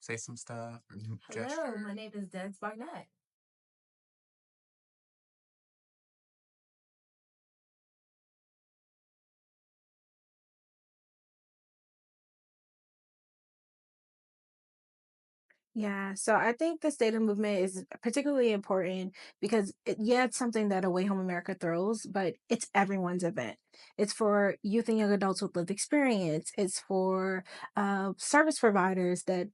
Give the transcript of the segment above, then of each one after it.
say some stuff or Hello, my gesture? name is Des Barnett. Yeah, so I think the state of movement is particularly important because yeah, it's something that Away Home America throws, but it's everyone's event. It's for youth and young adults with lived experience. It's for service providers that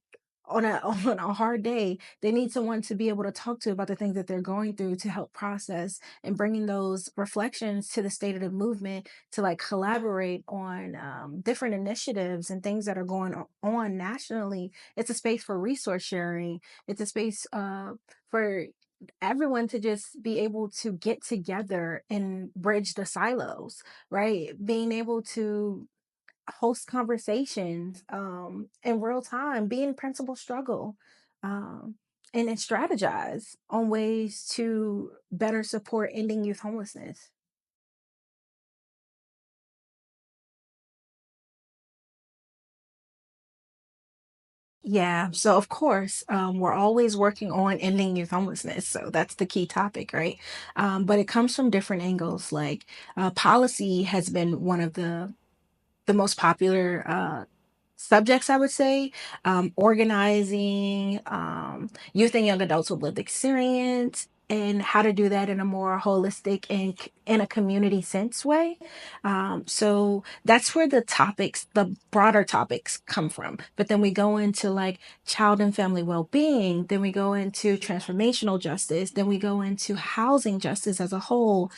on a on a hard day, they need someone to be able to talk to about the things that they're going through to help process and bringing those reflections to the state of the movement to like collaborate on different initiatives and things that are going on nationally. It's a space for resource sharing. It's a space for everyone to just be able to get together and bridge the silos, right? Being able to host conversations in real time, be in principal struggle, um, and then strategize on ways to better support ending youth homelessness. Yeah, so of course, we're always working on ending youth homelessness. So that's the key topic, right? But it comes from different angles. Like policy has been one of the most popular subjects, I would say. Organizing youth and young adults with lived experience, and how to do that in a more holistic and in a community sense way. So that's where the broader topics come from. But then we go into like child and family well-being, then we go into transformational justice, then we go into housing justice as a whole,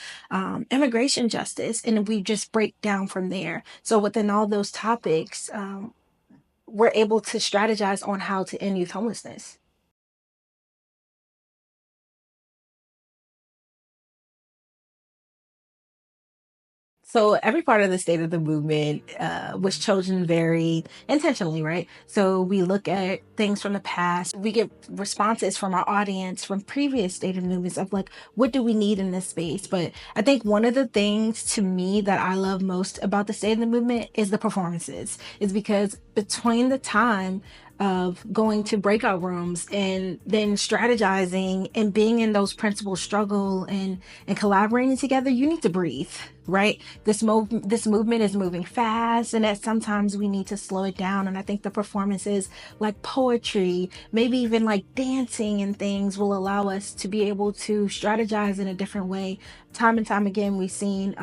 immigration justice, and we just break down from there. So within all those topics, we're able to strategize on how to end youth homelessness. So every part of the state of the movement was chosen very intentionally, right? So we look at things from the past. We get responses from our audience from previous state of movements of like, what do we need in this space? But I think one of the things to me that I love most about the state of the movement is the performances. Is because between the time of going to breakout rooms and then strategizing and being in those principal struggle and collaborating together, you need to breathe, right? This movement is moving fast, and that sometimes we need to slow it down. And I think the performances like poetry, maybe even like dancing and things, will allow us to be able to strategize in a different way. Time and time again, we've seen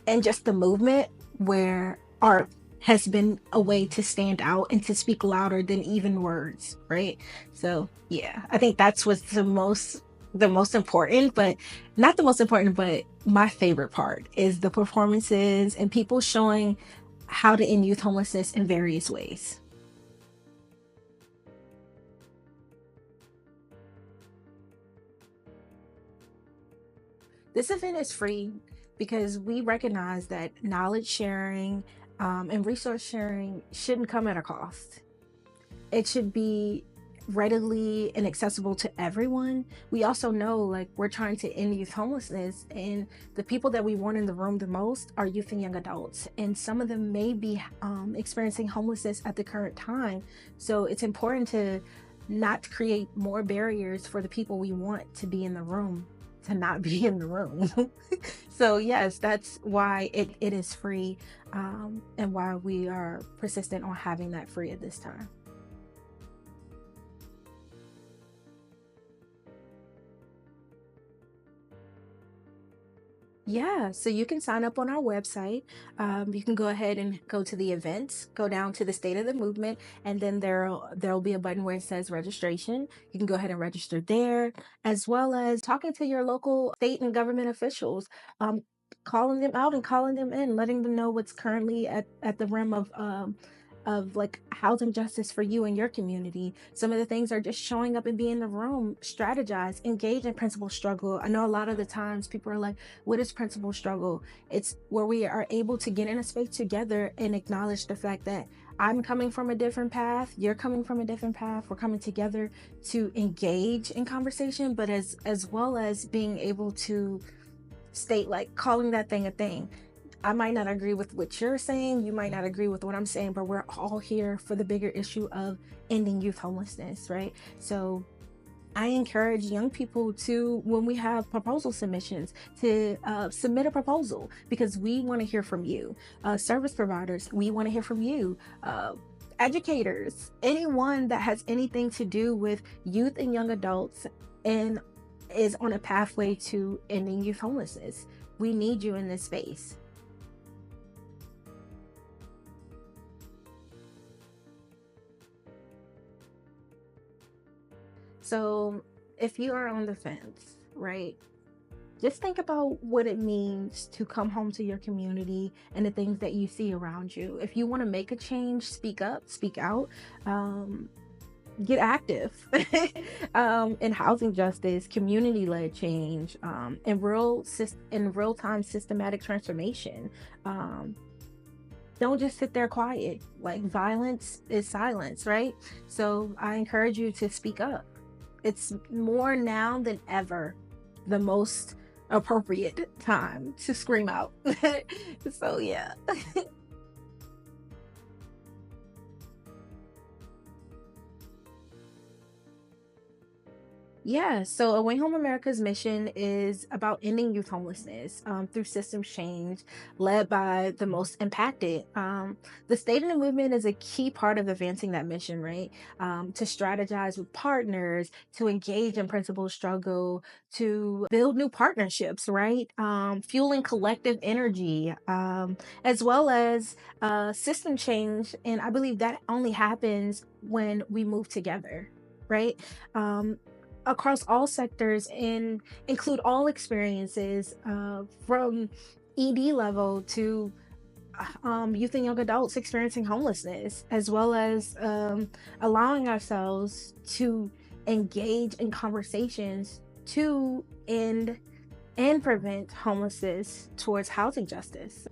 and just the movement where art has been a way to stand out and to speak louder than even words, right? So yeah, I think that's what's the most important, but not the most important, but my favorite part is the performances and people showing how to end youth homelessness in various ways. This event is free because we recognize that knowledge sharing and resource sharing shouldn't come at a cost. It should be readily and accessible to everyone. We also know like we're trying to end youth homelessness, and the people that we want in the room the most are youth and young adults, and some of them may be experiencing homelessness at the current time. So it's important to not create more barriers for the people we want to be in the room to not be in the room. So yes, that's why it is free, and why we are persistent on having that free at this time. Yeah, so you can sign up on our website. You can go ahead and go to the events, go down to the state of the movement, and then there'll be a button where it says registration. You can go ahead and register there, as well as talking to your local state and government officials, calling them out and calling them in, letting them know what's currently at the rim of like housing justice for you and your community. Some of the things are just showing up and being in the room, strategize, engage in principal struggle. I know a lot of the times people are like, what is principal struggle? It's where we are able to get in a space together and acknowledge the fact that I'm coming from a different path, you're coming from a different path. We're coming together to engage in conversation, but as well as being able to state like calling that thing a thing. I might not agree with what you're saying, you might not agree with what I'm saying, but we're all here for the bigger issue of ending youth homelessness, right? So I encourage young people to, when we have proposal submissions, to submit a proposal, because we want to hear from you. Service providers, we want to hear from you. Educators, anyone that has anything to do with youth and young adults and is on a pathway to ending youth homelessness, we need you in this space. So if you are on the fence, right, just think about what it means to come home to your community and the things that you see around you. If you want to make a change, speak up, speak out, um, get active in housing justice, community-led change, in real-time systematic transformation. Um, don't just sit there quiet. Like, violence is silence, right? So I encourage you to speak up. It's more now than ever the most appropriate time to scream out. So yeah. Yeah, so Away Home America's mission is about ending youth homelessness through systems change led by the most impacted. The state of the movement is a key part of advancing that mission, right? To strategize with partners, to engage in principal struggle, to build new partnerships, right? Fueling collective energy, as well as system change. And I believe that only happens when we move together, right? Um, Across all sectors and include all experiences from ED level to youth and young adults experiencing homelessness, as well as allowing ourselves to engage in conversations to end and prevent homelessness towards housing justice.